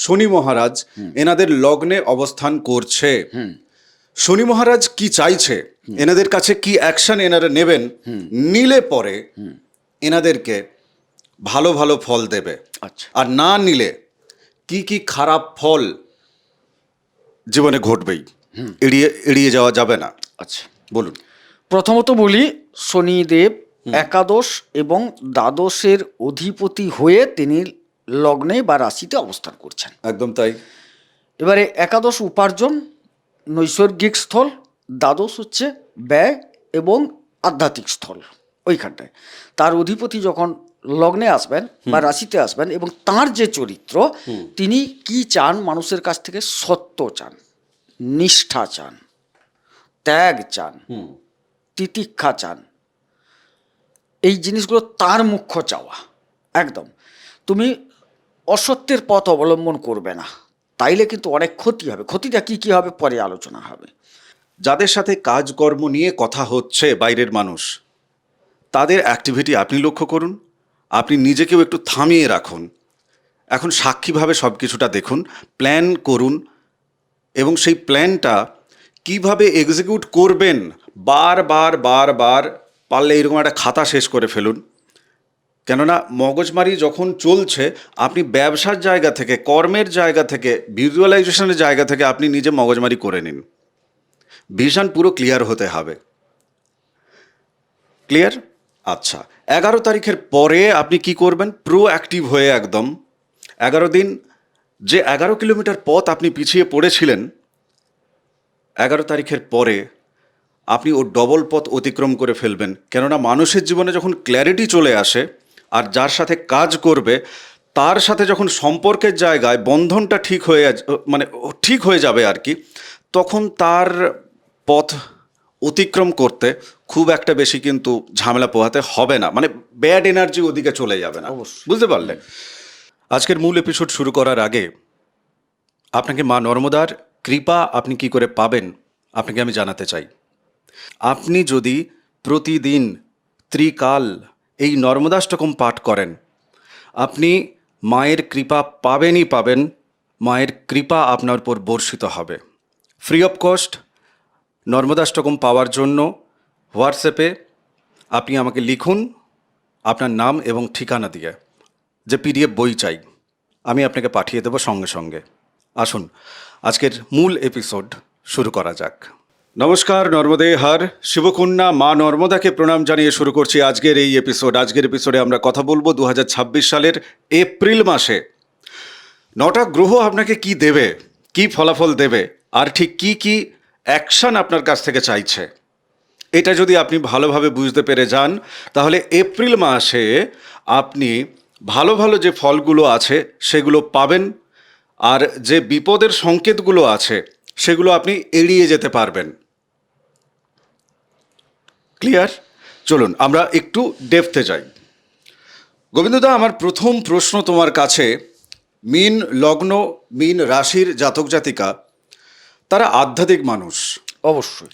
শনি মহারাজ এনাদের লগ্নে অবস্থান করছে। শনি মহারাজ কি চাইছে, এনাদের কাছে কি অ্যাকশন এনারা নেবেন, নিলে পরে এনাদেরকে ভালো ভালো ফল দেবে। আচ্ছা, আর না নিলে কি কি খারাপ ফল জীবনে ঘটবেই, এড়িয়ে এড়িয়ে যাওয়া যাবে না। আচ্ছা, বলুন। প্রথমত বলি, শনিদেব একাদশ এবং দ্বাদশের অধিপতি হয়ে তিনি লগ্নে বা রাশিতে অবস্থান করছেন। একদম তাই। এবারে একাদশ উপার্জন, নৈসর্গিক স্থল, দ্বাদশ হচ্ছে ব্যয় এবং আধ্যাত্মিক স্থল। ওইখানটায় তার অধিপতি যখন লগ্নে আসবেন বা রাশিতে আসবেন এবং তার যে চরিত্র, তিনি কি চান মানুষের কাছ থেকে? সত্য চান, নিষ্ঠা চান, ত্যাগ চান, তিতিক্ষা চান। এই জিনিসগুলো তার মুখ্য চাওয়া। একদম তুমি অসত্যের পথ অবলম্বন করবে না, তাইলে কিন্তু অনেক ক্ষতি হবে। ক্ষতিটা কি কি হবে পরে আলোচনা হবে। যাদের সাথে কাজকর্ম নিয়ে কথা হচ্ছে বাইরের মানুষ, তাদের অ্যাক্টিভিটি আপনি লক্ষ্য করুন, আপনি নিজেকেও একটু থামিয়ে রাখুন। এখন সাক্ষীভাবে সব কিছুটা দেখুন, প্ল্যান করুন, এবং সেই প্ল্যানটা কিভাবে এক্সিকিউট করবেন বারবার বারবার পারলে এরকম একটা খাতা শেষ করে ফেলুন। কেননা মগজমারি যখন চলছে, আপনি ব্যবসার জায়গা থেকে, কর্মের জায়গা থেকে, ভিজুয়ালাইজেশনের জায়গা থেকে আপনি নিজে মগজমারি করে নিন। ভিশন পুরো ক্লিয়ার হতে হবে। ক্লিয়ার? আচ্ছা, 11 তারিখের পরে আপনি কি করবেন? প্রোঅ্যাক্টিভ হয়ে একদম 11 দিন, যে 11 কিলোমিটার পথ আপনি পিছিয়ে পড়েছিলেন, 11 তারিখের পরে আপনি ও ডবল পথ অতিক্রম করে ফেলবেন। কেননা মানুষের জীবনে যখন ক্ল্যারিটি চলে আসে, আর যার সাথে কাজ করবে তার সাথে যখন সম্পর্কের জায়গায় বন্ধনটা ঠিক হয়ে যাবে আর কি, তখন তার পথ অতিক্রম করতে খুব একটা বেশি কিন্তু ঝামেলা পোহাতে হবে না, মানে ব্যাড এনার্জি ওদিকে চলে যাবে না। অবশ্যই। বুঝতে পারলে? আজকের মূল এপিসোড শুরু করার আগে আপনাকে মা নর্মদার কৃপা আপনি কি করে পাবেন আপনাকে আমি জানাতে চাই। আপনি যদি প্রতিদিন ত্রিকাল এই নর্মদাষ্টকম পাঠ করেন, আপনি মায়ের কৃপা পাবেনই পাবেন। মায়ের কৃপা আপনার উপর বর্ষিত হবে। ফ্রি অফ কস্ট নর্মদাষ্টকম পাওয়ার জন্য হোয়াটসঅ্যাপে আপনি আমাকে লিখুন আপনার নাম এবং ঠিকানা দিয়ে, যে পিডিএফ বই চাই, আমি আপনাকে পাঠিয়ে দেবো সঙ্গে সঙ্গে। আসুন আজকের মূল এপিসোড শুরু করা যাক। নমস্কার, নর্মদে হার শিবকন্যা মা নর্মদাকে প্রণাম জানিয়ে শুরু করছি আজকের এই এপিসোড। আজকের এপিসোডে আমরা কথা বলবো 2026 সালের এপ্রিল মাসে 9টা গ্রহ আপনাকে কি দেবে, কি ফলাফল দেবে, আর ঠিক কি কি অ্যাকশন আপনার কাছ থেকে চাইছে। এটা যদি আপনি ভালোভাবে বুঝতে পেরে যান, তাহলে এপ্রিল মাসে আপনি ভালো ভালো যে ফলগুলো আছে সেগুলো পাবেন, আর যে বিপদের সংকেতগুলো আছে সেগুলো আপনি এড়িয়ে যেতে পারবেন। ক্লিয়ার? চলুন আমরা একটু ডেপথে যাই। গোবিন্দদা, আমার প্রথম প্রশ্ন তোমার কাছে, মীন লগ্ন, মীন রাশির জাতক জাতিকা, তারা আধ্যাত্মিক মানুষ। অবশ্যই।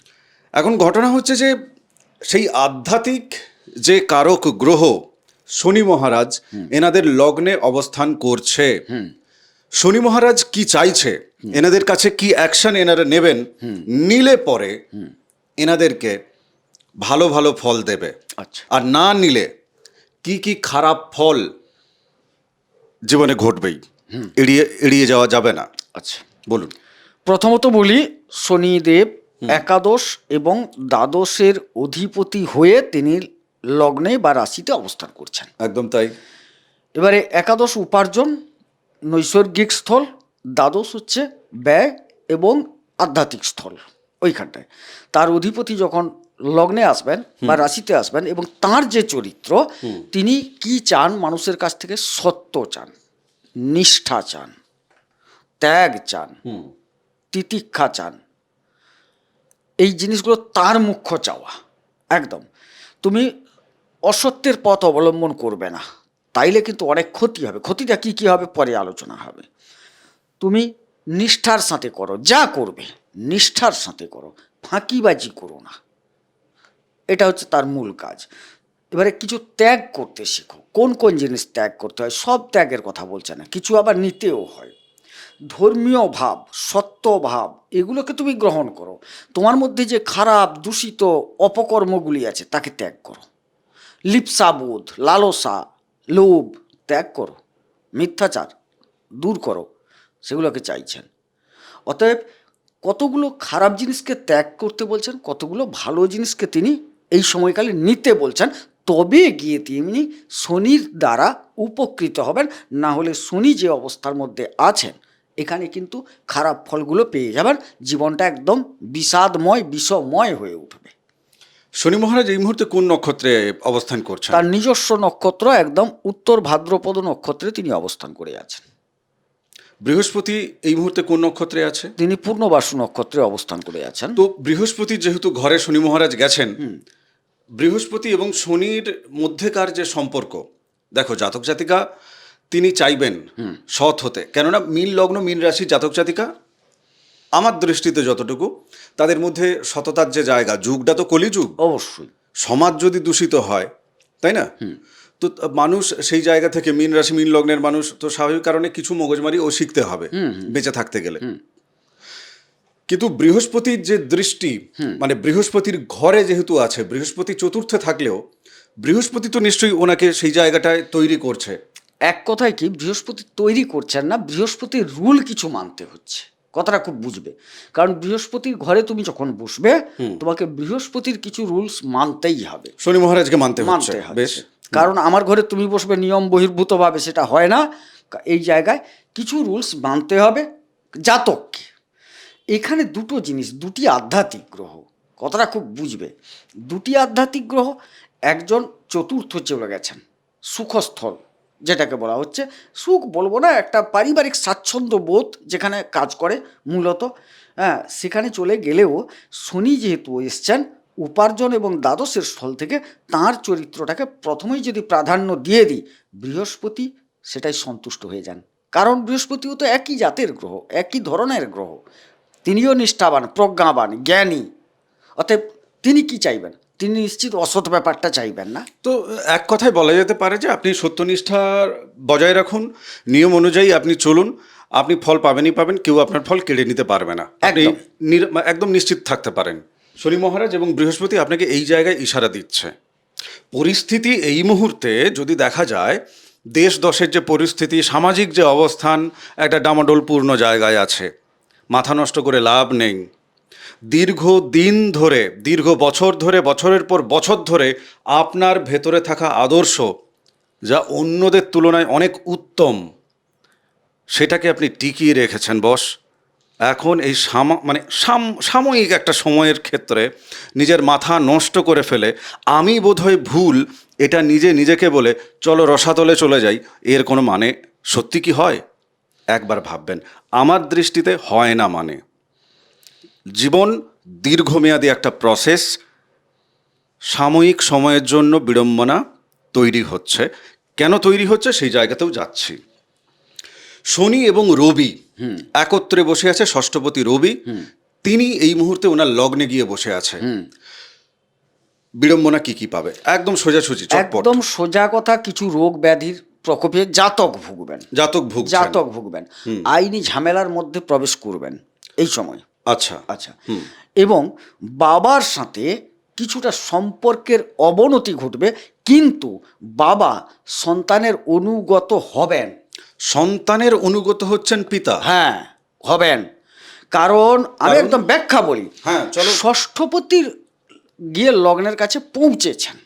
এখন ঘটনা হচ্ছে যে সেই আধ্যাত্মিক যে কারক গ্রহ শনি মহারাজ এনাদের লগ্নে অবস্থান করছে। শনি মহারাজ কি চাইছে, এনাদের কাছে কি অ্যাকশন এনারা নেবেন, নিলে পরে এনাদেরকে ভালো ভালো ফল দেবে। আচ্ছা, আর না নিলে কি কি খারাপ ফল জীবনে ঘটবেই, এড়িয়ে এড়িয়ে যাওয়া যাবে না। আচ্ছা, বলুন। প্রথমত বলি, শনিদেব একাদশ এবং দ্বাদশের অধিপতি হয়ে তিনি লগ্নে বা রাশিতে অবস্থান করছেন। একদম তাই। এবারে একাদশ উপার্জন, নৈসর্গিক স্থল, দ্বাদশ হচ্ছে ব্যয় এবং আধ্যাত্মিক স্থল। ওইখানটায় তার অধিপতি যখন লগ্নে আসবেন বা রাশিতে আসবেন এবং তার যে চরিত্র, তিনি কি চান মানুষের কাছ থেকে? সত্য চান, নিষ্ঠা চান, ত্যাগ চান, তিতিক্ষা চান। এই জিনিসগুলো তার মুখ্য চাওয়া। একদম তুমি অসত্যের পথ অবলম্বন করবে না, তাইলে কিন্তু অনেক ক্ষতি হবে। ক্ষতিটা কি কি হবে পরে আলোচনা হবে। তুমি নিষ্ঠার সাথে করো, যা করবে নিষ্ঠার সাথে করো, ফাঁকিবাজি করো না। এটা হচ্ছে তার মূল কাজ। এবারে কিছু ত্যাগ করতে শেখো। কোন কোন জিনিস ত্যাগ করতে হয়? সব ত্যাগের কথা বলছে না, কিছু আবার নিতেও হয়। ধর্মীয় ভাব, সত্য ভাব, এগুলোকে তুমি গ্রহণ করো। তোমার মধ্যে যে খারাপ দূষিত অপকর্মগুলি আছে তাকে ত্যাগ করো। লিপ্সাবোধ, লালসা, লোভ ত্যাগ করো, মিথ্যাচার দূর করো, সেগুলোকে চাইছেন। অতএব কতগুলো খারাপ জিনিসকে ত্যাগ করতে বলছেন, কতগুলো ভালো জিনিসকে তিনি এই সময়কালে নিতে বলছেন। তবে গিয়ে তিনি শনির দ্বারা উপকৃত হবেন। না হলে শনি যে অবস্থার মধ্যে আছেন এখানে কিন্তু খারাপ ফলগুলো পেয়ে যাবেন, জীবনটা একদম বিষাদময় বিষময় হয়ে উঠবে। শনি মহারাজ এই মুহূর্তে কোন নক্ষত্রে অবস্থান করছেন? তার নিজস্ব নক্ষত্র একদম উত্তর ভাদ্রপদ নক্ষত্রে তিনি অবস্থান করে আছেন। বৃহস্পতি এই মুহূর্তে কোন নক্ষত্রে আছে? তিনি পূর্ণবাসু নক্ষত্রে অবস্থান করে আছেন। তো বৃহস্পতি যেহেতু ঘরে শনি মহারাজ গেছেন, বৃহস্পতি এবং শনির মধ্যেকার যে সম্পর্ক, দেখো জাতক জাতিকা তিনি চাইবেন সৎ হতে, কেননা মীন লগ্ন মীন রাশি জাতক জাতিকা আমার দৃষ্টিতে যতটুকু তাদের মধ্যে সততার যে জায়গা, যুগটা তো কলিযুগ, অবশ্যই সমাজ যদি দূষিত হয়, তাই না? তো মানুষ সেই জায়গা থেকে মীন রাশি মীন লগ্নের মানুষ তো স্বাভাবিক কারণে কিছু মগজমারি ও শিখতে হবে বেঁচে থাকতে গেলে। কিন্তু বৃহস্পতির যে দৃষ্টি, মানে বৃহস্পতির ঘরে যেহেতু আছে, বৃহস্পতি চতুর্থে থাকলেও বৃহস্পতি তো নিশ্চয়ই ওনাকে সেই জায়গাটায় তৈরি করছে। এক কথায় কি, বৃহস্পতি তৈরি করছেন না, বৃহস্পতির রুল কিছু মানতে হচ্ছে। কথাটা খুব বুঝবে, কারণ বৃহস্পতির ঘরে তুমি যখন বসবে তোমাকে বৃহস্পতির কিছু রুলস মানতেই হবে, শনি মহারাজকে মানতে হচ্ছে। মানতে হবে। বেশ, কারণ আমার ঘরে তুমি বসবে নিয়ম বহির্ভূতভাবে সেটা হয় না। এই জায়গায় কিছু রুলস মানতে হবে জাতককে। এখানে দুটো জিনিস, দুটি আধ্যাত্মিক গ্রহ, কথাটা খুব বুঝবে। দুটি আধ্যাত্মিক গ্রহ, একজন চতুর্থ চলে গেছেন সুখস্থল, যেটাকে বলা হচ্ছে সুখ বলবো না, একটা পারিবারিক স্বাচ্ছন্দ্য বোধ যেখানে কাজ করে মূলত, হ্যাঁ, সেখানে চলে গেলেও শনি যেহেতু এসছেন উপার্জন এবং দ্বাদশের স্থল থেকে, তাঁর চরিত্রটাকে প্রথমেই যদি প্রাধান্য দিয়ে দিই, বৃহস্পতি সেটাই সন্তুষ্ট হয়ে যান। কারণ বৃহস্পতিও তো একই জাতের গ্রহ, একই ধরনের গ্রহ, তিনিও নিষ্ঠাবান, প্রজ্ঞাবান, জ্ঞানী। অতএব তিনি কি চাইবেন? তিনি নিশ্চিত অসৎ ব্যাপারটা চাইবেন না। তো এক কথায় বলা যেতে পারে যে আপনি সত্যনিষ্ঠা বজায় রাখুন, নিয়ম অনুযায়ী আপনি চলুন, আপনি ফল পাবেনই পাবেন, কেউ আপনার ফল কেড়ে নিতে পারবে না, আপনি একদম। একদম নিশ্চিত থাকতে পারেন। শনি মহারাজ এবং বৃহস্পতি আপনাকে এই জায়গায় ইশারা দিচ্ছে। পরিস্থিতি এই মুহূর্তে যদি দেখা যায়, দেশ দশের যে পরিস্থিতি, সামাজিক যে অবস্থান একটা ডামাডোলপূর্ণ জায়গায় আছে, মাথা নষ্ট করে লাভ নেই। দীর্ঘ দিন ধরে, দীর্ঘ বছর ধরে, বছরের পর বছর ধরে আপনার ভেতরে থাকা আদর্শ যা অন্যদের তুলনায় অনেক উত্তম, সেটাকে আপনি টিকিয়ে রেখেছেন বস। এখন এই সাময়িক একটা সময়ের ক্ষেত্রে নিজের মাথা নষ্ট করে ফেলে আমি বোধহয় ভুল, এটা নিজেকে বলে চলো রসাতলে চলে যাই, এর কোনো মানে সত্যি কি হয়? একবার ভাববেন। আমার দৃষ্টিতে হয় না। মানে জীবন দীর্ঘমেয়াদী একটা প্রসেস, সাময়িক সময়ের জন্য বিড়ম্বনা তৈরি হচ্ছে। কেন তৈরি হচ্ছে সেই জায়গাতেও যাচ্ছি। শনি এবং রবি একত্রে বসে আছে, ষষ্ঠপতি রবি, তিনি এই মুহূর্তে ওনার লগ্নে গিয়ে বসে আছে। বিড়ম্বনা কি কি পাবে? একদম সোজাসুজি চটপট। একদম সোজা কথা, কিছু রোগ ব্যাধির প্রকোপে জাতক ভুগবেন। জাতক ভুগবেন, আইনি ঝামেলার মধ্যে প্রবেশ করবেন এই সময়। আচ্ছা আচ্ছা, এবং বাবার সাথে কিছুটা সম্পর্কের অবনতি ঘটবে, কিন্তু বাবা সন্তানের অনুগত হবেন। সন্তানের অনুগত হচ্ছেন পিতা? হ্যাঁ, হবেন। কারণ আমি একদম ব্যাখ্যা বলি। হ্যাঁ, চলো। ষষ্ঠপতির গিয়ে লগ্নের কাছে পৌঁছেছেন,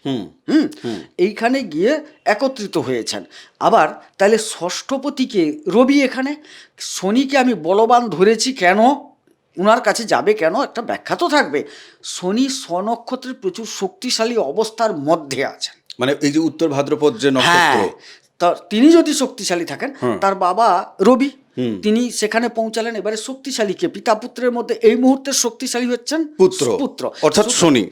এইখানে গিয়ে একত্রিত হয়েছেন। আবার তাহলে ষষ্ঠপতিকে রবি, এখানে শনিকে আমি বলবান ধরেছি কেন, উনার কাছে যাবে কেন, একটা ব্যাখ্যা তো থাকবে। শনি স্বনক্ষত্রের প্রচুর শক্তিশালী অবস্থার মধ্যে আছেন, মানে এই যে উত্তর ভাদ্রপদ যে নক্ষত্র, তা তিনি যদি শক্তিশালী থাকেন, তার বাবা রবি তিনি সেখানে পৌঁছালেন। এবারে শক্তিশালী কে? পিতা পুত্রের মধ্যে এই মুহূর্তে শক্তিশালী হচ্ছেন পুত্র, অর্থাৎ শনি।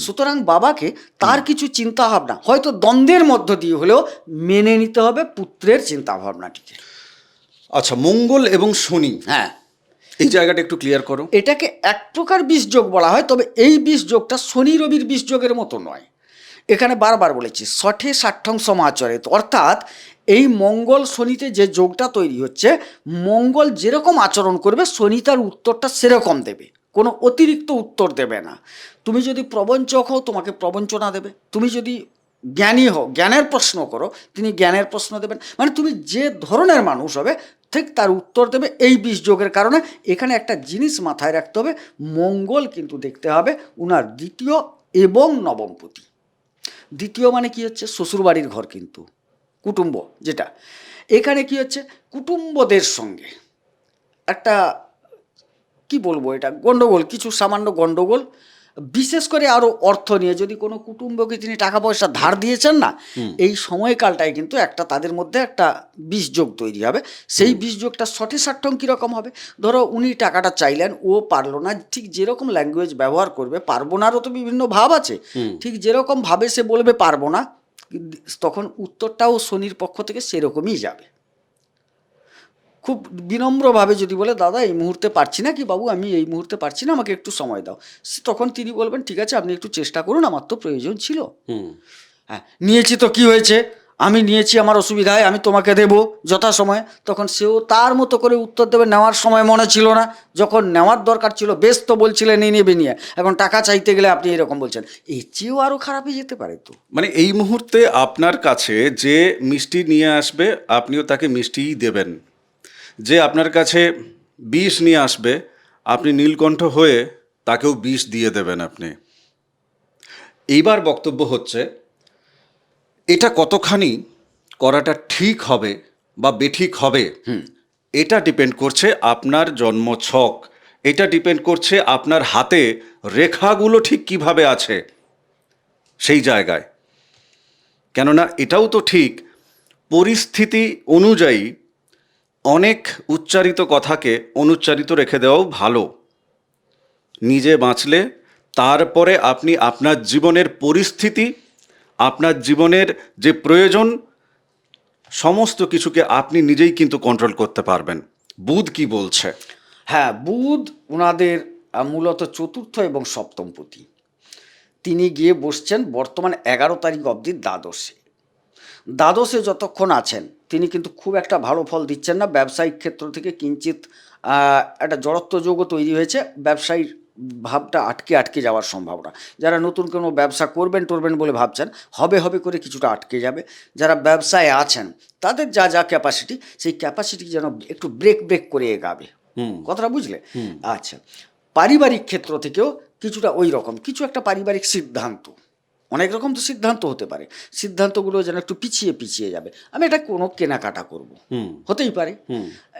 সুতরাং বাবাকে তার কিছু চিন্তা ভাবনা হয়তো দ্বন্দ্বের মধ্য দিয়ে হলেও মেনে নিতে হবে পুত্রের চিন্তা ভাবনাটিকে। আচ্ছা, মঙ্গল এবং শনি, হ্যাঁ, এই জায়গাটা একটু ক্লিয়ার করো। এটাকে এক প্রকার বিষযোগ বলা হয়, তবে এই বিষযোগটা শনি রবির বিষযোগের মতো নয়। এখানে বারবার বলেছি, ষঠে ষাট্ঠং সমাচরিত, অর্থাৎ এই মঙ্গল শনিতে যে যোগটা তৈরি হচ্ছে, মঙ্গল যেরকম আচরণ করবে শনি তার উত্তরটা সেরকম দেবে, কোনো অতিরিক্ত উত্তর দেবে না। তুমি যদি প্রবঞ্চক হও তোমাকে প্রবঞ্চনা দেবে, তুমি যদি জ্ঞানী হও জ্ঞানের প্রশ্ন করো তিনি জ্ঞানের প্রশ্ন দেবেন, মানে তুমি যে ধরনের মানুষ হবে ঠিক তার উত্তর দেবে এই 20 যোগের কারণে। এখানে একটা জিনিস মাথায় রাখতে হবে, মঙ্গল কিন্তু দেখতে হবে উনার দ্বিতীয় এবং নবমপতি। দ্বিতীয় মানে কি হচ্ছে, শ্বশুরবাড়ির ঘর, কিন্তু কুটুম্ব যেটা, এখানে কি হচ্ছে কুটুম্বদের সঙ্গে একটা কি বলবো এটা গন্ডগোল, কিছু সামান্য গন্ডগোল, বিশেষ করে আরও অর্থ নিয়ে। যদি কোনো কুটুম্বকে তিনি টাকা পয়সা ধার দিয়েছেন না, এই সময়কালটায় কিন্তু একটা তাদের মধ্যে একটা বিষযোগ তৈরি হবে। সেই বিষযোগটা সঠে সাঠ্যং কীরকম হবে, ধরো উনি টাকাটা চাইলেন, ও পারলো না, ঠিক যেরকম ল্যাঙ্গুয়েজ ব্যবহার করবে, পারবো নারও তো বিভিন্ন ভাব আছে, ঠিক যেরকম ভাবে সে বলবে পারবো না, তখন উত্তরটাও শনির পক্ষ থেকে সেরকমই যাবে। খুব বিনম্রভাবে যদি বলে দাদা এই মুহূর্তে পারছি না, কি বাবু আমি এই মুহূর্তে পারছি না, আমাকে একটু সময় দাও, তখন তিনি বলবেন ঠিক আছে আপনি একটু চেষ্টা করুন, আমার তো প্রয়োজন ছিল। হ্যাঁ, নিয়েছি তো কি হয়েছে, আমি নিয়েছি আমার অসুবিধায়, আমি তোমাকে দেবো যথাসময়ে। তখন সেও তার মতো করে উত্তর দেবে, নেওয়ার সময় মনে ছিল না, যখন নেওয়ার দরকার ছিল বেশ তো বলছিলেন এই নেবে নিয়ে, এখন টাকা চাইতে গেলে আপনি এরকম বলছেন, এর চেয়েও আরও খারাপ হয়ে যেতে পারে। তো মানে এই মুহূর্তে আপনার কাছে যে মিষ্টি নিয়ে আসবে আপনিও তাকে মিষ্টিই দেবেন, যে আপনার কাছে বিষ নিয়ে আসবে আপনি নীলকণ্ঠ হয়ে তাকেও বিষ দিয়ে দেবেন আপনি। এইবার বক্তব্য হচ্ছে এটা কতখানি করাটা ঠিক হবে বা বেঠিক হবে, এটা ডিপেন্ড করছে আপনার জন্মছক, এটা ডিপেন্ড করছে আপনার হাতে রেখাগুলো ঠিক কিভাবে আছে সেই জায়গায়। কেননা এটাও তো ঠিক, পরিস্থিতি অনুযায়ী অনেক উচ্চারিত কথাকে অনুচ্চারিত রেখে দেওয়াও ভালো। নিজে বাঁচলে তারপরে আপনি আপনার জীবনের পরিস্থিতি, আপনার জীবনের যে প্রয়োজন, সমস্ত কিছুকে আপনি নিজেই কিন্তু কন্ট্রোল করতে পারবেন। বুধ কি বলছে? হ্যাঁ, বুধ ওনাদের মূলত চতুর্থ এবং সপ্তমপতি। তিনি গিয়ে বসছেন বর্তমান 11 তারিখ অবধি দ্বাদশে। দ্বাদশে যতক্ষণ আছেন তিনি কিন্তু খুব একটা ভালো ফল দিচ্ছেন না। ব্যবসায়িক ক্ষেত্র থেকে কিঞ্চিত একটা জড়ত্ব যোগও তৈরি হয়েছে, ব্যবসায়ীর ভাবটা আটকে আটকে যাওয়ার সম্ভাবনা। যারা নতুন কোনো ব্যবসা করবেন টরবেন বলে ভাবছেন, হবে হবে করে কিছুটা আটকে যাবে। যারা ব্যবসায় আছেন তাদের যা যা ক্যাপাসিটি, সেই ক্যাপাসিটি যেন একটু ব্রেক ব্রেক করে এগাবে। কথাটা বুঝলে? আচ্ছা, পারিবারিক ক্ষেত্র থেকেও কিছুটা ওই রকম কিছু একটা পারিবারিক সিদ্ধান্ত, অনেক রকম তো সিদ্ধান্ত হতে পারে, সিদ্ধান্তগুলো যেন একটু পিছিয়ে পিছিয়ে যাবে। আমি এটা কোনো কেনাকাটা করব, হতেই পারে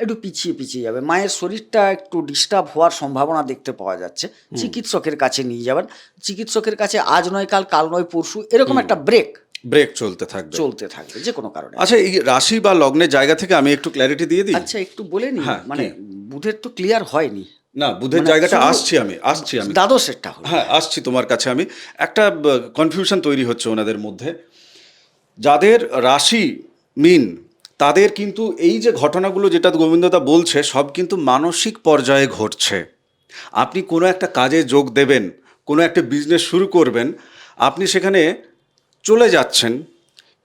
একটু পিছিয়ে পিছিয়ে যাবে। মায়ের শরীরটা একটু ডিস্টার্ব হওয়ার সম্ভাবনা দেখতে পাওয়া যাচ্ছে, চিকিৎসকের কাছে নিয়ে যাবেন। চিকিৎসকের কাছে আজ নয় কাল, কাল নয় পরশু, এরকম একটা ব্রেক চলতে থাকবে যে কোনো কারণে। আচ্ছা, এই রাশি বা লগ্নের জায়গা থেকে আমি একটু ক্ল্যারিটি দিয়ে দিই। আচ্ছা, একটু বলে নি, হ্যাঁ, মানে বুধের তো ক্লিয়ার হয়নি না, বুধের মানে জায়গাটা শুধু আসছি আমি দ্বাদশেরটা হলো। হ্যাঁ, আসছি তোমার কাছে। আমি একটা কনফিউশন তৈরি হচ্ছে ওনাদের মধ্যে। যাদের রাশি মিন তাদের কিন্তু এই যে ঘটনাগুলো যেটা গোবিন্দদা বলছে সব কিন্তু মানসিক পর্যায়ে ঘটছে। আপনি কোনো একটা কাজে যোগ দেবেন, কোনো একটা বিজনেস শুরু করবেন, আপনি সেখানে চলে যাচ্ছেন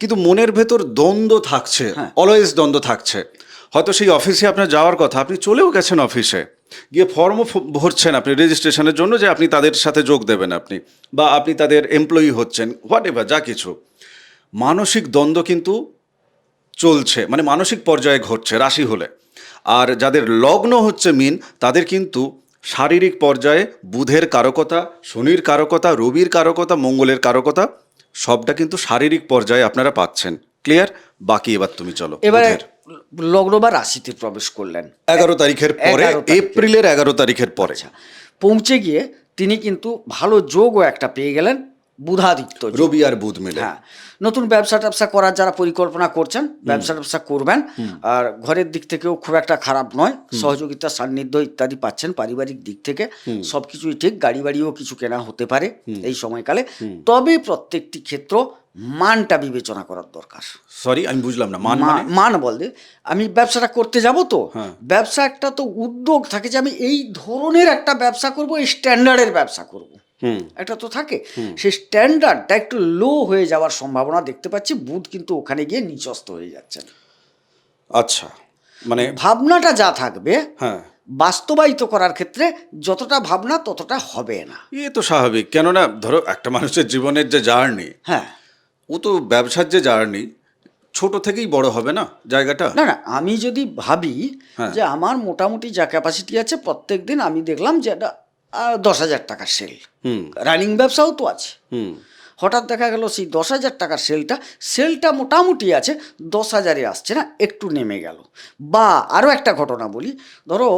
কিন্তু মনের ভেতর দ্বন্দ্ব থাকছে, অলওয়েজ দ্বন্দ্ব থাকছে। হয়তো সেই অফিসে আপনার যাওয়ার কথা, আপনি চলেও গেছেন অফিসে, গিয়ে ফর্মও ভরছেন আপনি রেজিস্ট্রেশনের জন্য যে আপনি তাদের সাথে যোগ দেবেন, আপনি বা আপনি তাদের এমপ্লয়ি হচ্ছেন, হোয়াট এভার যা কিছু, মানসিক দ্বন্দ্ব কিন্তু চলছে, মানে মানসিক পর্যায়ে ঘটছে রাশি হলে। আর যাদের লগ্ন হচ্ছে মিন তাদের কিন্তু শারীরিক পর্যায়ে বুধের কারকতা, শনির কারকতা, রবির কারকতা, মঙ্গলের কারকতা, সবটা কিন্তু শারীরিক পর্যায়ে আপনারা পাচ্ছেন। ক্লিয়ার? বাকি এবার তুমি চলো এবারে বুধের। লগ্ন বা রাশিতে প্রবেশ করলেন 11 তারিখের পরে, 11 তারিখে। এপ্রিলের 11 তারিখের পরে। আচ্ছা, পৌঁছে গিয়ে তিনি কিন্তু ভালো যোগও একটা পেয়ে গেলেন, বুধাদিত্য যোগ। রবি আর বুধ মিলে। হ্যাঁ, নতুন ব্যবসা ট্যাবসা করার যারা পরিকল্পনা করছেন, ব্যবসা ট্যাবসা করবেন, আর ঘরের দিক থেকেও খুব একটা খারাপ নয়, সহযোগিতা সান্নিধ্য ইত্যাদি পাচ্ছেন। পারিবারিক দিক থেকে সব কিছুই ঠিক, গাড়ি বাড়িও কিছু কেনা হতে পারে এই সময়কালে। তবে প্রত্যেকটি ক্ষেত্র মানটা বিবেচনা করার দরকার। সরি, আমি বুঝলাম না, মান মান বলতে আমি ব্যবসাটা করতে যাব তো, ব্যবসা একটা তো উদ্যোগ থাকে যে আমি এই ধরনের একটা ব্যবসা করব, এই স্ট্যান্ডার্ডের ব্যবসা করব। একটা তো থাকে, সেই স্ট্যান্ডার্ডটা একটু লো হয়ে যাওয়ার সম্ভাবনা দেখতে পাচ্ছি। বুধ কিন্তু ওখানে গিয়ে নিচস্ত হয়ে যাচ্ছেন। আচ্ছা, মানে ভাবনাটা যা থাকবে হ্যাঁ, বাস্তবায়িত করার ক্ষেত্রে যতটা ভাবনা ততটা হবে না। এ তো স্বাভাবিক। কেননা ধরো একটা মানুষের জীবনের যে জার্নি, হ্যাঁ, ও তো ব্যবসার যে জার্নি ছোট থেকেই বড় হবে না জায়গাটা। না না, আমি যদি ভাবি হ্যাঁ। যে আমার মোটামুটি যা ক্যাপাসিটি আছে, প্রত্যেক দিন আমি দেখলাম যে এটা 10,000 টাকার সেল, রানিং ব্যবসাও তো আছে। হঠাৎ দেখা গেল সেই 10,000 টাকার সেলটা মোটামুটি আছে, 10,000-এ আসছে না, একটু নেমে গেল। বা আরও একটা ঘটনা বলি, ধরো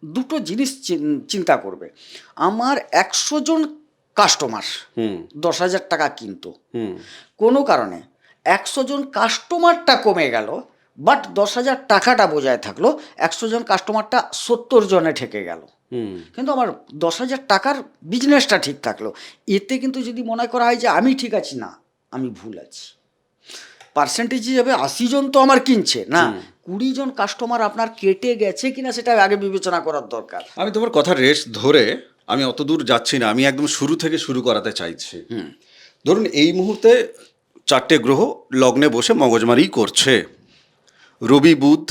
দুটো জিনিস চিন্তা করবে। আমার 100 জন কাস্টমার 10,000 টাকা কিনতো, কোনো কারণে 100 জন কাস্টমারটা কমে গেল, বাট 10,000 টাকাটা বজায় থাকলো, 100 জন কাস্টমারটা 70 জনে ঠেকে গেল, কিন্তু আমার 10,000 টাকার বিজনেসটা ঠিক থাকলো। এতে কিন্তু যদি মনে করা হয় যে আমি ঠিক আছি, না, আমি ভুল আছি। পার্সেন্টেজ হিসাবে 80 জন তো আমার কিনছে না, 20 জন কাস্টমার আপনার কেটে গেছে কিনা সেটা আগে বিবেচনা করার দরকার। আমি তোমার কথা রেস ধরে আমি অত দূর যাচ্ছি না, আমি একদম শুরু থেকে শুরু করাতে চাইছি। ধরুন এই মুহূর্তে 4টে গ্রহ লগ্নে বসে মগজমারি করছে। রবি বুধ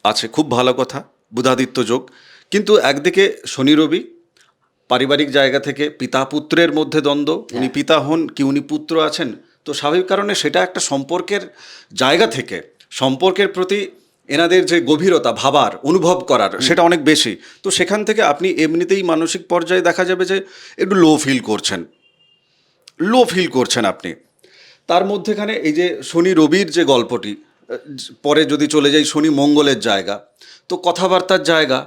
আছে, খুব ভালো কথা, বুধাদিত্য যোগ। কিন্তু একদিকে শনি রবি, পারিবারিক জায়গা থেকে পিতা পুত্রের মধ্যে দ্বন্দ্ব, উনি পিতা হন কি উনি পুত্র আছেন, তো স্বাভাবিক কারণে সেটা একটা সম্পর্কের জায়গা থেকে সম্পর্কের প্রতি এনাদের যে গভীরতা ভাবার অনুভব করার সেটা অনেক বেশি। তো সেখান থেকে আপনি এমনিতেই মানসিক পর্যায়ে দেখা যাবে যে একটু লো ফিল করছেন আপনি। তার মধ্যেখানে এই যে শনি রবির যে গল্পটি, পরে যদি চলে যাই শনি মঙ্গলের জায়গা, তো কথাবার্তার জায়গা,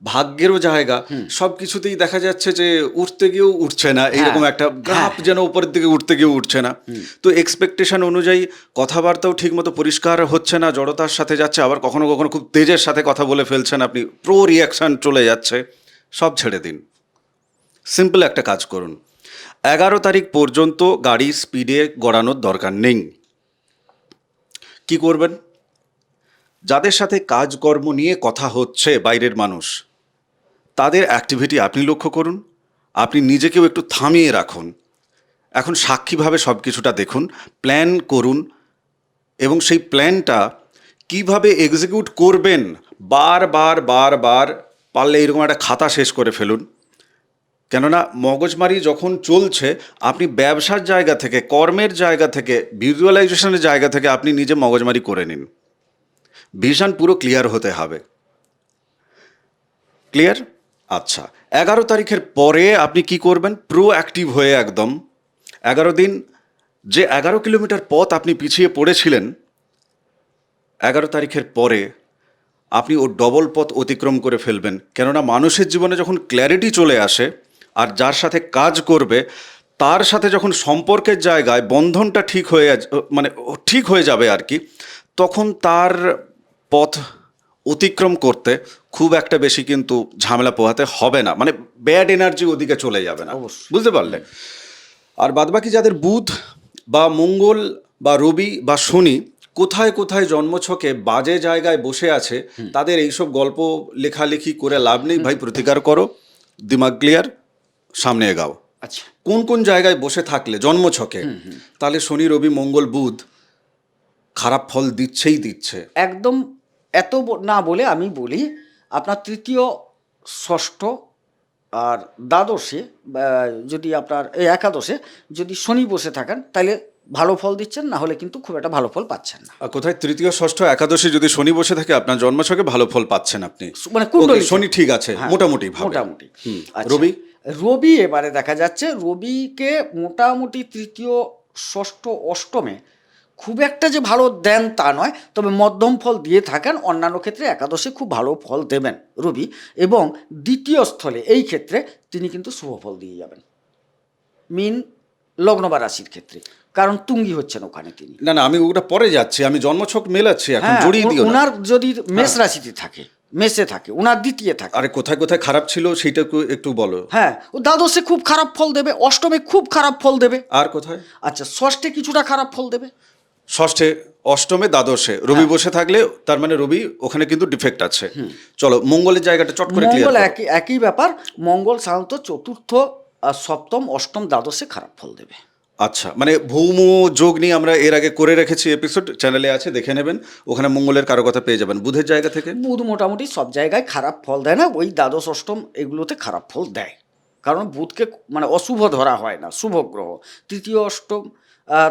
ভাগ্যেরও জায়গা, সব কিছুতেই দেখা যাচ্ছে যে উঠতে গিয়েও উঠছে না, এইরকম একটা গ্রাফ যেন উপরের দিকে উঠতে গিয়েও উঠছে না। তো এক্সপেকটেশন অনুযায়ী কথাবার্তাও ঠিকমতো পরিষ্কার হচ্ছে না, জড়তার সাথে যাচ্ছে, আবার কখনো কখনো খুব তেজের সাথে কথা বলে ফেলছেন আপনি, প্রো রিয়াকশান চলে যাচ্ছে। সব ছেড়ে দিন, সিম্পল একটা কাজ করুন, 11 তারিখ পর্যন্ত গাড়ি স্পিডে গড়ানোর দরকার নেই। কি করবেন? যাদের সাথে কাজকর্ম নিয়ে কথা হচ্ছে বাইরের মানুষ, তাদের অ্যাক্টিভিটি আপনি লক্ষ্য করুন, আপনি নিজেকেও একটু থামিয়ে রাখুন। এখন সাক্ষীভাবে সব কিছুটা দেখুন, প্ল্যান করুন, এবং সেই প্ল্যানটা কিভাবে এক্সিকিউট করবেন বার পারলে এরকম একটা খাতা শেষ করে ফেলুন। কেননা মগজমারি যখন চলছে, আপনি ব্যবসার জায়গা থেকে, কর্মের জায়গা থেকে, ভিজুয়ালাইজেশনের জায়গা থেকে আপনি নিজে মগজমারি করে নিন। ভিশন পুরো ক্লিয়ার হতে হবে। ক্লিয়ার? আচ্ছা, 11 তারিখের পরে আপনি কি করবেন? প্রোঅ্যাক্টিভ হয়ে একদম 11 দিন, যে 11 কিলোমিটার পথ আপনি পিছিয়ে পড়েছিলেন, 11 তারিখের পরে আপনি ও ডবল পথ অতিক্রম করে ফেলবেন। কেননা মানুষের জীবনে যখন ক্ল্যারিটি চলে আসে, আর যার সাথে কাজ করবে তার সাথে যখন সম্পর্কের জায়গায় বন্ধনটা ঠিক হয়ে যাবে আর কি, তখন তার পথ অতিক্রম করতে খুব একটা বেশি কিন্তু ঝামেলা পোহাতে হবে না, মানে ব্যাড এনার্জি ওদিকে চলে যাবে না। বুঝতে পারলে? আর বাদবাকি যাদের বুধ বা মঙ্গল বা রবি বা শনি কোথায় কোথায় জন্মছকে বাজে জায়গায় বসে আছে, তাদের এইসব গল্প লেখালেখি করে লাভ নেই ভাই। প্রতিকার করো, দিমাগ ক্লিয়ার, সামনে এগাও। আচ্ছা, কোন কোন জায়গায় বসে থাকলে জন্মছকে, তাহলে শনি রবি মঙ্গল বুধ খারাপ ফল দিচ্ছে। একদম এত না বলে আমি বলি, আপনার তৃতীয়, ষষ্ঠ আর দ্বাদশে, যদি আপনার এই একাদশে যদি শনি বসে থাকেন, তাহলে ভালো ফল দিচ্ছেন, না হলে কিন্তু খুব একটা ভালো ফল পাচ্ছেন না। আর কোথায় তৃতীয় ষষ্ঠ একাদশী যদি শনি বসে থাকে, আপনার জন্মছকে ভালো ফল পাচ্ছেন আপনি, মানে কুণ্ডলী শনি ঠিক আছে, হ্যাঁ, মোটামুটি। আচ্ছা, রবি রবি এবারে দেখা যাচ্ছে রবিকে মোটামুটি তৃতীয়, ষষ্ঠ, অষ্টমে খুব একটা যে ভালো দেন তা নয়, তবে মধ্যম ফল দিয়ে থাকেন। অন্যান্য ক্ষেত্রে একাদশে খুব ভালো ফল দেবেন রবি, এবং দ্বিতীয় স্থলে এই ক্ষেত্রে তিনি কিন্তু শুভ ফল দিয়ে যাবেন মিন লগ্ন বা রাশির ক্ষেত্রে, কারণ তুঙ্গি হচ্ছেন ওখানে তিনি। না, আমি ওটা পরে যাচ্ছি, আমি জন্মছক মেলাচ্ছি এখন, হ্যাঁ, জড়িয়ে দিও না। ওনার যদি মেষ রাশিতে থাকে, মেষে থাকে, ওনার দ্বিতীয় থাকে। আরে কোথায় কোথায় খারাপ ছিল সেইটা একটু বলো। হ্যাঁ, ও দ্বাদশে খুব খারাপ ফল দেবে, অষ্টমে খুব খারাপ ফল দেবে। আর কোথায়? আচ্ছা, ষষ্ঠে কিছুটা খারাপ ফল দেবে। ষষ্ঠে, অষ্টমে, দ্বাদশে রবি বসে থাকলে তার মানে রবি ওখানে কিন্তু ডিফেক্ট আছে। চলো মঙ্গলের জায়গাটা চট করে ক্লিয়ার মঙ্গল করো। একই ব্যাপার। মঙ্গল সাধারণত চতুর্থ সপ্তম অষ্টম দ্বাদশে খারাপ ফল দেবে। আচ্ছা, মানে ভৌম যোগ নিয়ে আমরা এর আগে করে রেখেছি এপিসোড, চ্যানেলে আছে, দেখে নেবেন। ওখানে মঙ্গলের কারো কথা পেয়ে যাবেন। বুধের জায়গা থেকে বুধ মোটামুটি সব জায়গায় খারাপ ফল দেয় না, ওই দ্বাদশ অষ্টম এগুলোতে খারাপ ফল দেয়, কারণ বুধকে মানে অশুভ ধরা হয় না, শুভ গ্রহ। তৃতীয় অষ্টম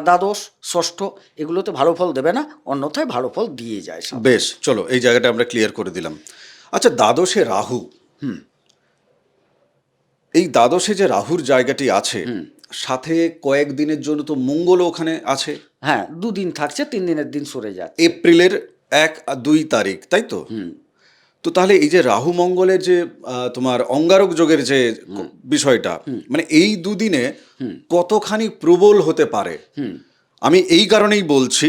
দ্বাদশ ষষ্ঠ এগুলোতে ভালো ফল দেবে না, অন্যথায় ভালো ফল দিয়ে যায় সব। বেশ, চলো এই জায়গাটা আমরা ক্লিয়ার করে দিলাম। আচ্ছা, দ্বাদশে রাহু, এই দ্বাদশে যে রাহুর জায়গাটি আছে, সাথে কয়েকদিনের জন্য তো মঙ্গলও ওখানে আছে। হ্যাঁ, 2 দিন থাকছে, 3 দিনের দিন সরে যাচ্ছে। এপ্রিলের 1-2 তারিখ, তাই তো? তো তাহলে এই যে রাহু মঙ্গলের যে তোমার অঙ্গারক যোগের যে বিষয়টা, মানে এই দুদিনে কতখানি প্রবল হতে পারে? আমি এই কারণেই বলছি,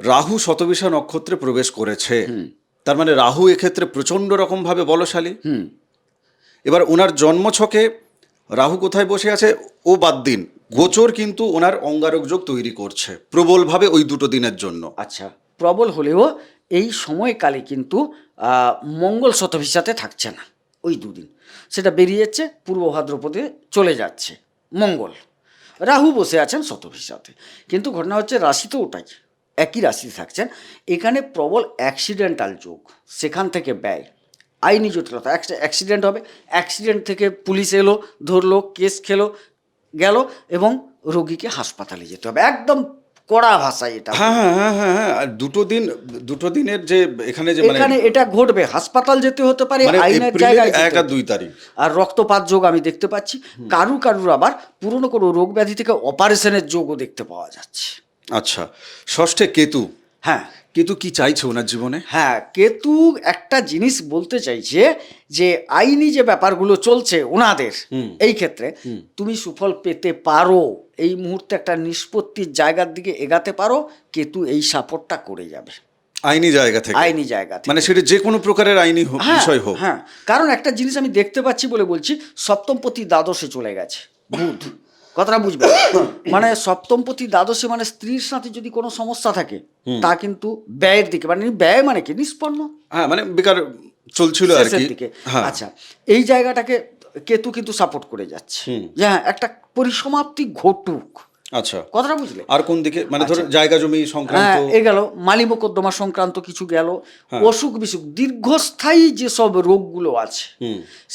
রাহু শতবিশা নক্ষত্রে প্রবেশ করেছে, তার মানে রাহু এক্ষেত্রে প্রচণ্ড রকমভাবে বলশালী। এবার ওনার জন্মছকে রাহু কোথায় বসে আছে ও বাদ দিন, গোচর কিন্তু ওনার অঙ্গারক যোগ তৈরি করছে প্রবলভাবে ওই 2 দিনের জন্য। আচ্ছা, প্রবল হলেও এই সময়কালে কিন্তু মঙ্গল শতভিসাতে থাকছে না ওই 2 দিন, সেটা বেরিয়ে যাচ্ছে পূর্ব ভাদ্রপদে চলে যাচ্ছে মঙ্গল, রাহু বসে আছেন শতভিসাতে। কিন্তু ঘটনা হচ্ছে রাশি তো ওটাই, একই রাশি থাকছেন, এখানে প্রবল অ্যাক্সিডেন্টাল যোগ, সেখান থেকে ব্যয়, আইনি জটিলতা, অ্যাক্সিডেন্ট হবে, অ্যাক্সিডেন্ট থেকে পুলিশ এলো, ধরলো, কেস খেলো, গেল, এবং রোগীকে হাসপাতালে যেতে হবে, একদম কড়া ভাষায় এটা। হ্যাঁ হ্যাঁ হ্যাঁ হ্যাঁ হ্যাঁ, আর 2 দিনের যে এখানে যে এখানে এটা ঘটবে, হাসপাতাল যেতে হতে পারে, মানে আইনের এপ্রিলের জায়গায় 1 আর 2 তারিখ। আর রক্তপাত যোগ আমি দেখতে পাচ্ছি, কারুর আবার পুরনো কোনো রোগ ব্যাধি থেকে অপারেশনের যোগও দেখতে পাওয়া যাচ্ছে। আচ্ছা, ষষ্ঠে কেতু, হ্যাঁ কেতু কি চাইছে ওনার জীবনে? হ্যাঁ, কেতু একটা জিনিস বলতে চাইছে যে আইনি যে ব্যাপারগুলো চলছে ওনাদের এই ক্ষেত্রে, তুমি সুফল পেতে পারো, এই মুহূর্তে একটা নিষ্পত্তির জায়গার দিকে এগাতে পারো, কেতু এই সাপোর্টটা করে যাবে আইনি জায়গা থেকে, আইনি জায়গা থেকে। মানে সেটা যে কোনো প্রকারের আইনি বিষয় হোক। হ্যাঁ, কারণ একটা জিনিস আমি দেখতে পাচ্ছি বলে বলছি, সপ্তমপতি দ্বাদশে চলে গেছে বুধ, কথাটা বুঝবে, মানে সপ্তমপতি দ্বাদশে মানে স্ত্রীর সাথে যদি কোনো সমস্যা থাকে তা কিন্তু ব্যয়ের দিকে, মানে ব্যয় মানে কি নিষ্পন্ন, হ্যাঁ, মানে বেকার চলছিল আর শেষের কি। দিকে। হ্যাঁ, আচ্ছা, এই জায়গাটাকে কেতু কিন্তু সাপোর্ট করে যাচ্ছে যে হ্যাঁ একটা পরিসমাপ্তি ঘটুক, আচ্ছা, কথাটা বুঝলে। আর কোন দিকে, মানে ধরো জায়গা জমি সংক্রান্ত, হ্যাঁ, এ গেল মালি মোকদ্দমা সংক্রান্ত কিছু গেল, অসুখ বিসুখ, দীর্ঘস্থায়ী যেসব রোগগুলো আছে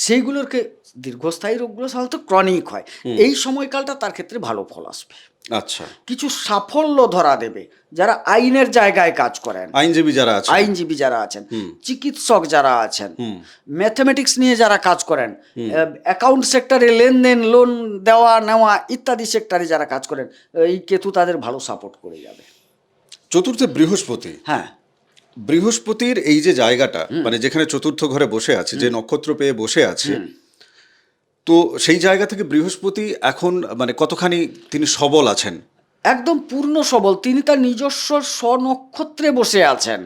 সেইগুলোকে, দীর্ঘস্থায়ী রোগগুলো সাধারণত ক্রনিক হয়, এই সময়কালটা তার ক্ষেত্রে ভালো ফল আসবে। আচ্ছা, কিছু সাফল্য ধরা দেবে যারা আইনের জায়গায় কাজ করেন, আইনজীবী যারা আছে, আইনজীবী যারা আছেন, চিকিৎসক যারা আছেন, ম্যাথমেটিক্স নিয়ে যারা কাজ করেন, অ্যাকাউন্ট সেক্টরে লেনদেন, লোন দেওয়া নেওয়া ইত্যাদি সেক্টরে যারা কাজ করেন, এই কেতু তাদের ভালো সাপোর্ট করে যাবে। চতুর্থে বৃহস্পতি, হ্যাঁ, বৃহস্পতির এই যে জায়গাটা, মানে যেখানে চতুর্থ ঘরে বসে আছে, যে নক্ষত্র পেয়ে বসে আছে, তো সেই জায়গা থেকে বৃহস্পতি এখন মানে কতখানি তিনি সবল আছেন? একদম পূর্ণ সবল, তিনি তার নিজস্ব স্বনক্ষত্রে বসে আছেন,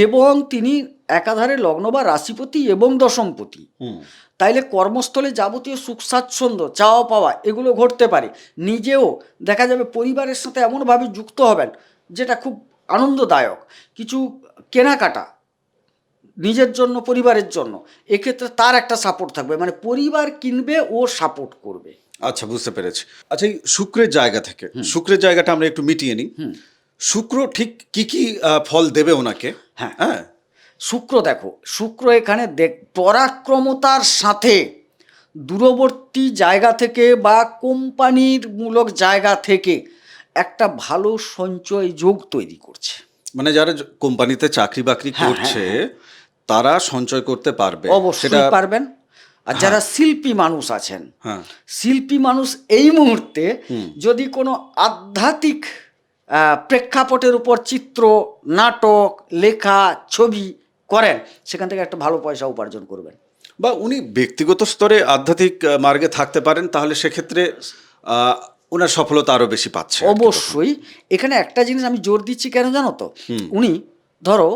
এবং তিনি একাধারে লগ্ন বা রাশিপতি এবং দশমপতি, তাইলে কর্মস্থলে যাবতীয় সুখ স্বাচ্ছন্দ্য, চাওয়া পাওয়া এগুলো ঘটতে পারে, নিজেও দেখা যাবে পরিবারের সাথে এমনভাবে যুক্ত হবেন যেটা খুব আনন্দদায়ক, কিছু কেনাকাটা নিজের জন্য, পরিবারের জন্য, এক্ষেত্রে তার একটা সাপোর্ট থাকবে, মানে পরিবার কিনবে ও সাপোর্ট করবে। আচ্ছা, বুঝতে পেরেছি। আচ্ছা, এই শুক্রের জায়গা থেকে, শুক্রের জায়গাটা আমরা একটু মিটিয়ে নিই। শুক্র ঠিক কি কি ফল দেবে ওনাকে? হ্যাঁ হ্যাঁ, শুক্র দেখো, শুক্র এখানে পরাক্রমতার সাথে দূরবর্তী জায়গা থেকে বা কোম্পানির মূলক জায়গা থেকে একটা ভালো সঞ্চয় যোগ তৈরি করছে, মানে যারা কোম্পানিতে চাকরি বাকরি করছে তারা সঞ্চয় করতে পারবে, অবশ্যই পারবেন। আর যারা শিল্পী মানুষ আছেন, হ্যাঁ, শিল্পী মানুষ এই মুহূর্তে যদি কোনো আধ্যাত্মিক প্রেক্ষাপটের উপর চিত্র, নাটক, লেখা, ছবি করেন, সেখান থেকে একটা ভালো পয়সা উপার্জন করবেন। বা উনি ব্যক্তিগত স্তরে আধ্যাত্মিক মার্গে থাকতে পারেন, তাহলে সেক্ষেত্রে ওনার সফলতা আরো বেশি পাচ্ছে। অবশ্যই এখানে একটা জিনিস আমি জোর দিচ্ছি, কেন জানো তো, উনি ধরো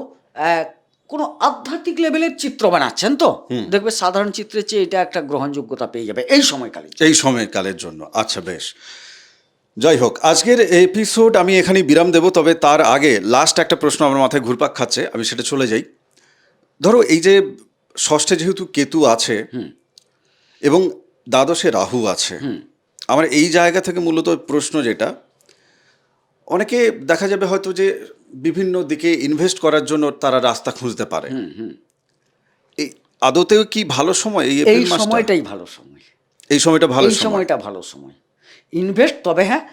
কোনো আধ্যাত্মিক লেভেলের চিত্র বানাচ্ছেন, তো দেখবে সাধারণ চিত্রের চেয়ে এটা একটা গ্রহণযোগ্যতা পেয়ে যাবে এই সময়কালে, এই সময়কালের জন্য। আচ্ছা, বেশ, যাই হোক, আজকের এপিসোড আমি এখানেই বিরাম দেব। তবে তার আগে লাস্ট একটা প্রশ্ন আমার মাথায় ঘুরপাক খাচ্ছে, আমি সেটা চলে যাই। ধরো এই যে ষষ্ঠে যেহেতু কেতু আছে এবং দ্বাদশে রাহু আছে। আমার এই জায়গা থেকে মূলত প্রশ্ন যেটা, অনেকে দেখা যাবে হয়তো যে বিভিন্ন দিকে ইনভেস্ট করার জন্য তারা রাস্তা খুঁজতে পারে। এই আদতেও কি ভালো সময় এই এই এপ্রিল মাসটা? সময়টাই ভালো সময়, এই সময়টা ভালো এই সময়। সময়টা ভালো সময় ইনভেস্ট। তবে হ্যাঁ,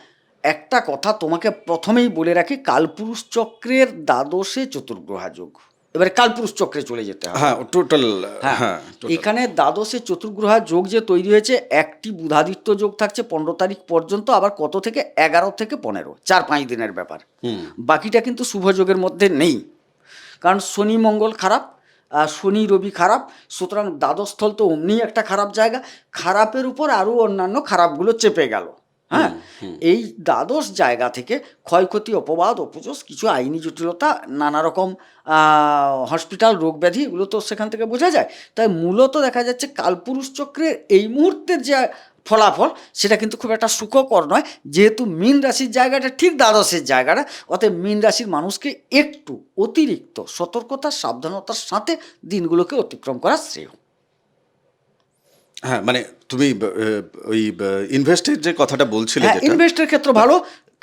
একটা কথা তোমাকে প্রথমেই বলে রাখি, কালপুরুষ চক্রের দ্বাদশে চতুর্গ্রহা যোগ। এবারে কালপুরুষ চক্রে চলে যেতে হবে। হ্যাঁ, টোটাল। হ্যাঁ, হ্যাঁ, total। এখানে দ্বাদশে চতুর্গ্রহা যোগ যে তৈরি হয়েছে, একটি বুধাদিত্য যোগ থাকছে 15 তারিখ পর্যন্ত, আবার কত থেকে 11 থেকে 15, 4-5 দিনের ব্যাপার। বাকিটা কিন্তু শুভ যোগের মধ্যে নেই, কারণ শনি মঙ্গল খারাপ, শনি রবি খারাপ, সুতরাং দ্বাদশস্থল তো অমনি একটা খারাপ জায়গা, খারাপের উপর আরও অন্যান্য খারাপগুলো চেপে গেল। হ্যাঁ, এই দ্বাদশ জায়গা থেকে ক্ষয়ক্ষতি, অপবাদ, অপযশ, কিছু আইনি জটিলতা, নানা রকম হসপিটাল, রোগ ব্যাধি, এগুলো তো সেখান থেকে বোঝা যায়। তাই মূলত দেখা যাচ্ছে কালপুরুষ চক্রের এই মুহূর্তের যে ফলাফল, সেটা কিন্তু খুব একটা সুখকর নয়, যেহেতু মীন রাশির জায়গাটা ঠিক দ্বাদশের জায়গাটা। অতএব মীন রাশির মানুষকে একটু অতিরিক্ত সতর্কতা, সাবধানতার সাথে দিনগুলোকে অতিক্রম করা শ্রেয়। হ্যাঁ, মানে তুমি ওই ইনভেস্টের যে কথাটা বলছিলে, হ্যাঁ, যেটা ইনভেস্টের ক্ষেত্রে ভালো,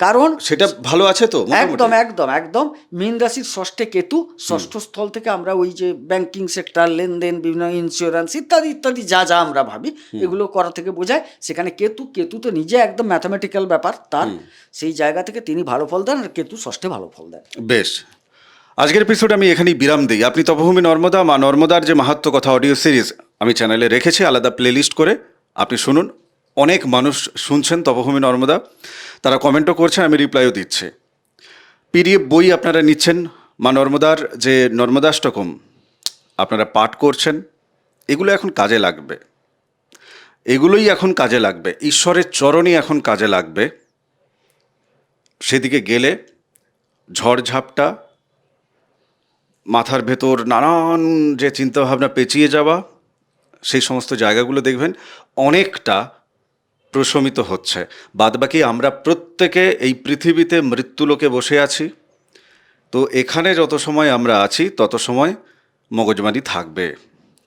কারণ সেটা ভালো আছে তো মোটামুটি? একদম একদম একদম। মীন রাশির ষষ্ঠে কেতু, ষষ্ঠ স্থল থেকে আমরা ওই যে ব্যাংকিং সেক্টর, লেনদেন, বিভিন্ন ইন্স্যুরেন্স ইত্যাদি ইত্যাদি যা যা আমরা ভাবি, এগুলো করা থেকে বোঝায়। সেখানে কেতু, কেতু তো নিজে একদম ম্যাথামেটিক্যাল ব্যাপার তার, সেই জায়গা থেকে তিনি ভালো ফল দেন, আর কেতু ষষ্ঠে ভালো ফল দেন। বেশ, আজকের এপিসোড আমি এখানেই বিরাম দিই। আপনি তপভূমি নর্মদা, মা নর্মদার যে মাহাত্ম্য কথা অডিও সিরিজ আমি চ্যানেলে রেখেছি আলাদা প্লেলিস্ট করে, আপনি শুনুন। অনেক মানুষ শুনছেন তপভূমি নর্মদা, তারা কমেন্টও করছেন, আমি রিপ্লাইও দিচ্ছি। পিডিএফ বই আপনারা নিচ্ছেন, মা নর্মদার যে নর্মদাষ্টকম আপনারা পাঠ করছেন, এগুলো এখন কাজে লাগবে, এগুলোই এখন কাজে লাগবে, ঈশ্বরের চরণই এখন কাজে লাগবে। সেদিকে গেলে ঝড়ঝাপটা, মাথার ভেতর নানান যে চিন্তাভাবনা পেঁচিয়ে যাওয়া, সেই সমস্ত জায়গাগুলো দেখবেন অনেকটা প্রশমিত হচ্ছে। বাদবাকি আমরা প্রত্যেকে এই পৃথিবীতে মৃত্যুলোকে বসে আছি, তো এখানে যত সময় আমরা আছি তত সময় মগজমারি থাকবে,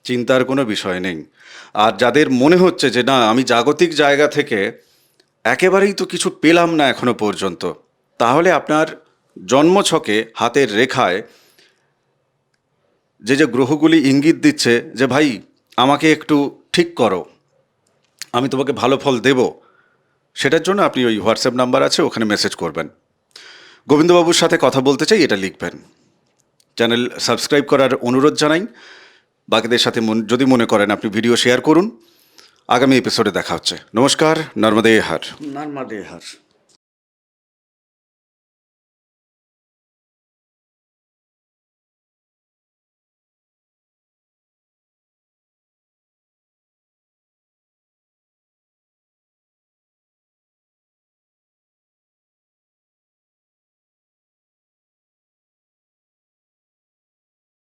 চিন্তার কোনো বিষয় নেই। আর যাদের মনে হচ্ছে যে না, আমি জাগতিক জায়গা থেকে একেবারেই তো কিছু পেলাম না এখনো পর্যন্ত, তাহলে আপনার জন্মছকে হাতের রেখায় যে যে গ্রহগুলি ইঙ্গিত দিচ্ছে যে ভাই আমাকে একটু ঠিক করো, আমি তোমাকে ভালো ফল দেব, সেটার জন্য আপনি ওই হোয়াটসঅ্যাপ নাম্বার আছে, ওখানে মেসেজ করবেন, গোবিন্দবাবুর সাথে কথা বলতে চাই, এটা লিখবেন। চ্যানেল সাবস্ক্রাইব করার অনুরোধ জানাই। বাকিদের সাথে যদি মনে করেন আপনি ভিডিও শেয়ার করুন। আগামী এপিসোডে দেখা হচ্ছে। নমস্কার, নর্মদে হার। নর্মদে হর।